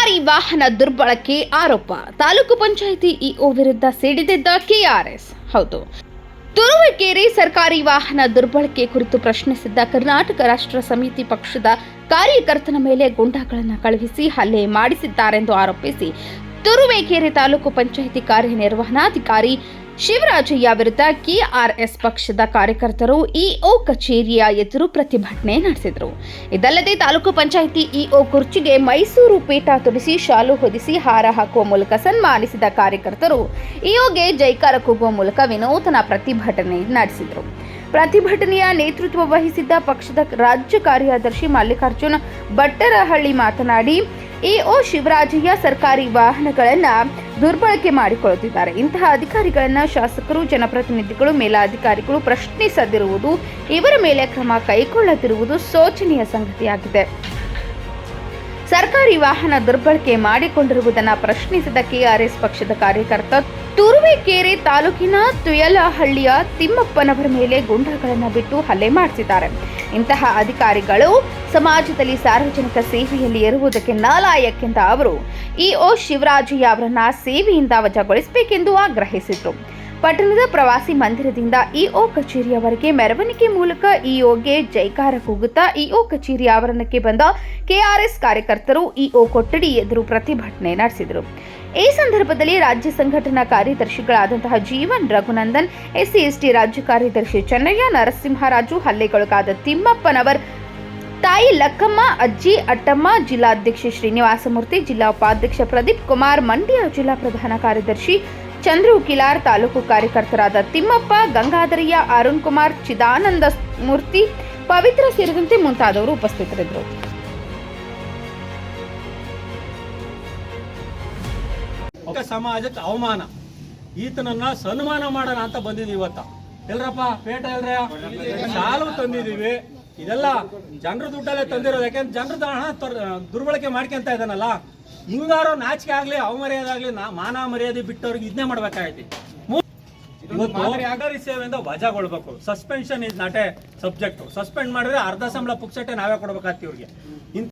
ಸರ್ಕಾರಿ ವಾಹನ ದುರ್ಬಳಕೆ ಆರೋಪ. ತಾಲೂಕು ಪಂಚಾಯಿತಿ ಇಒ ವಿರುದ್ಧ ಸಿಡಿದಿದ್ದ ಕೆಆರ್ಎಸ್. ಹೌದು, ತುರುವೇಕೆರೆ ಸರ್ಕಾರಿ ವಾಹನ ದುರ್ಬಳಕೆ ಕುರಿತು ಪ್ರಶ್ನಿಸಿದ್ದ ಕರ್ನಾಟಕ ರಾಷ್ಟ್ರ ಸಮಿತಿ ಪಕ್ಷದ ಕಾರ್ಯಕರ್ತನ ಮೇಲೆ ಗೂಂಡಾಗಳನ್ನು ಕಳುಹಿಸಿ ಹಲ್ಲೆ ಮಾಡಿಸಿದ್ದಾರೆಂದು ಆರೋಪಿಸಿ ತುರುವೇಕೆರೆ ತಾಲೂಕು ಪಂಚಾಯಿತಿ ಕಾರ್ಯನಿರ್ವಹಣಾಧಿಕಾರಿ ಶಿವರಾಜಯ್ಯ ವಿರುದ್ಧ ಕೆಆರ್ಎಸ್ ಪಕ್ಷದ ಕಾರ್ಯಕರ್ತರು ಇಒ ಕಚೇರಿಯ ಎದುರು ಪ್ರತಿಭಟನೆ ನಡೆಸಿದರು. ಇದಲ್ಲದೆ ತಾಲೂಕು ಪಂಚಾಯಿತಿ ಇಒ ಕುರ್ಚಿಗೆ ಮೈಸೂರು ಪೇಟ ತೊಡಿಸಿ ಶಾಲು ಹೊದಿಸಿ ಹಾರ ಹಾಕುವ ಮೂಲಕ ಸನ್ಮಾನಿಸಿದ ಕಾರ್ಯಕರ್ತರು ಇಒಗೆ ಜೈಕಾರ ಕೂಗುವ ಮೂಲಕ ವಿನೂತನ ಪ್ರತಿಭಟನೆ ನಡೆಸಿದರು. ಪ್ರತಿಭಟನೆಯ ನೇತೃತ್ವ ವಹಿಸಿದ್ದ ಪಕ್ಷದ ರಾಜ್ಯ ಕಾರ್ಯದರ್ಶಿ ಮಲ್ಲಿಕಾರ್ಜುನ ಬಟ್ಟರಹಳ್ಳಿ ಮಾತನಾಡಿ, ಇಒ ಶಿವರಾಜಯ್ಯ ಸರ್ಕಾರಿ ವಾಹನಗಳನ್ನು ದುರ್ಬಳಕೆ ಮಾಡಿಕೊಳ್ಳುತ್ತಿದ್ದಾರೆ. ಇಂತಹ ಅಧಿಕಾರಿಗಳನ್ನು ಶಾಸಕರು, ಜನಪ್ರತಿನಿಧಿಗಳು, ಮೇಲಾಧಿಕಾರಿಗಳು ಪ್ರಶ್ನಿಸದಿರುವುದು, ಇವರ ಮೇಲೆ ಕ್ರಮ ಕೈಗೊಳ್ಳದಿರುವುದು ಶೋಚನೀಯ ಸಂಗತಿಯಾಗಿದೆ. ಸರ್ಕಾರಿ ವಾಹನ ದುರ್ಬಳಕೆ ಮಾಡಿಕೊಂಡಿರುವುದನ್ನು ಪ್ರಶ್ನಿಸಿದ ಕೆಆರ್ಎಸ್ ಪಕ್ಷದ ಕಾರ್ಯಕರ್ತ ತುರುವೇಕೆರೆ ತಾಲೂಕಿನ ತುಯಲಹಳ್ಳಿಯ ತಿಮ್ಮಪ್ಪನವರ ಮೇಲೆ ಗುಂಡಾಗಳನ್ನು ಬಿಟ್ಟು ಹಲ್ಲೆ ಮಾಡಿಸಿದ್ದಾರೆ. ಇಂತಹ ಅಧಿಕಾರಿಗಳು ಸಮಾಜದಲ್ಲಿ ಸಾರ್ವಜನಿಕ ಸೇವೆಯಲ್ಲಿ ಇರುವುದಕ್ಕೆ ನಾಲಾಯಕ್ಕೆಂದ ಅವರು ಇಒ ಶಿವರಾಜಯ್ಯ ಅವರನ್ನ ಸೇವೆಯಿಂದ ವಜಾಗೊಳಿಸಬೇಕೆಂದು ಆಗ್ರಹಿಸಿದರು. ಪಟ್ಟಣದ ಪ್ರವಾಸಿ ಮಂದಿರದಿಂದ ಇಒ ಕಚೇರಿಯವರೆಗೆ ಮೆರವಣಿಗೆ ಮೂಲಕ ಇಒಗೆ ಜೈಕಾರ ಕೂಗುತ್ತಾ ಇಒ ಕಚೇರಿ ಆವರಣಕ್ಕೆ ಬಂದ ಕೆಆರ್ಎಸ್ ಕಾರ್ಯಕರ್ತರು ಇಒ ಕೊಠಡಿ ಎದುರು ಪ್ರತಿಭಟನೆ ನಡೆಸಿದರು. ಈ ಸಂದರ್ಭದಲ್ಲಿ ರಾಜ್ಯ ಸಂಘಟನಾ ಕಾರ್ಯದರ್ಶಿಗಳಾದಂತಹ ಜೀವನ್ ರಘುನಂದನ್, ಎಸ್ಸಿ ಎಸ್ಟಿ ರಾಜ್ಯ ಕಾರ್ಯದರ್ಶಿ ಚೆನ್ನಯ್ಯ, ನರಸಿಂಹರಾಜು, ಹಲ್ಲೆಗೊಳಗಾದ ತಿಮ್ಮಪ್ಪನವರ್ ತಾಯಿ ಲಕ್ಕಮ್ಮ, ಅಜ್ಜಿ ಅಟ್ಟಮ್ಮ, ಜಿಲ್ಲಾಧ್ಯಕ್ಷ ಶ್ರೀನಿವಾಸಮೂರ್ತಿ, ಜಿಲ್ಲಾ ಉಪಾಧ್ಯಕ್ಷ ಪ್ರದೀಪ್ ಕುಮಾರ್, ಮಂಡ್ಯ ಜಿಲ್ಲಾ ಪ್ರಧಾನ ಕಾರ್ಯದರ್ಶಿ ಚಂದ್ರು ಕಿಲಾರ್, ತಾಲೂಕು ಕಾರ್ಯಕರ್ತರಾದ ತಿಮ್ಮಪ್ಪ, ಗಂಗಾಧರಯ್ಯ, ಅರುಣ್ ಕುಮಾರ್, ಚಿದಾನಂದ ಮೂರ್ತಿ, ಪವಿತ್ರ ಸೇರಿದಂತೆ ಮುಂತಾದವರು ಉಪಸ್ಥಿತರಿದ್ದರು. ಸಮಾಜಕ್ಕೆ ಅವಮಾನ, ಈತನನ್ನ ಸನ್ಮಾನ ಮಾಡೋಣ ಅಂತ ಬಂದಿದ್ದೀವಿ. ಇವತ್ತ ಎಲ್ರಪ್ಪ ಪೇಟ ಎಲ್ರ ಶಾಲು ತಂದಿದ್ದೀವಿ. ಇದೆಲ್ಲ ಜನರ ದುಡ್ಡಲ್ಲೇ ತಂದಿರೋದು. ಯಾಕೆಂದ್ರೆ ಜನರದ ಹಣ ದುರ್ಬಳಕೆ ಮಾಡ್ಕೊಂತ ಇದ್ದಾನಲ್ಲ, ಹಿಂಗಾರೋ ನಾಚಿಕೆ ಆಗ್ಲಿ, ಅವಮರ್ಯಾದೆ ಆಗ್ಲಿ, ಮಾನ ಮರ್ಯಾದೆ ಬಿಟ್ಟವ್ರಿಗೆ ಇದನ್ನೇ ಮಾಡ್ಬೇಕಾಗೈತಿ. ಇವತ್ತು ಸೇವೆಯಿಂದ ವಜಾಗೊಳ್ಬೇಕು. Suspension is not a subject. Suspend ಮಾಡಿದ್ರೆ ಅರ್ಧ ಸಂಬಳ ಪುಕ್ಸಟ್ಟೆ ನಾವೇ ಕೊಡ್ಬೇಕಾಗ್ತಿ ಇವ್ರಿಗೆ.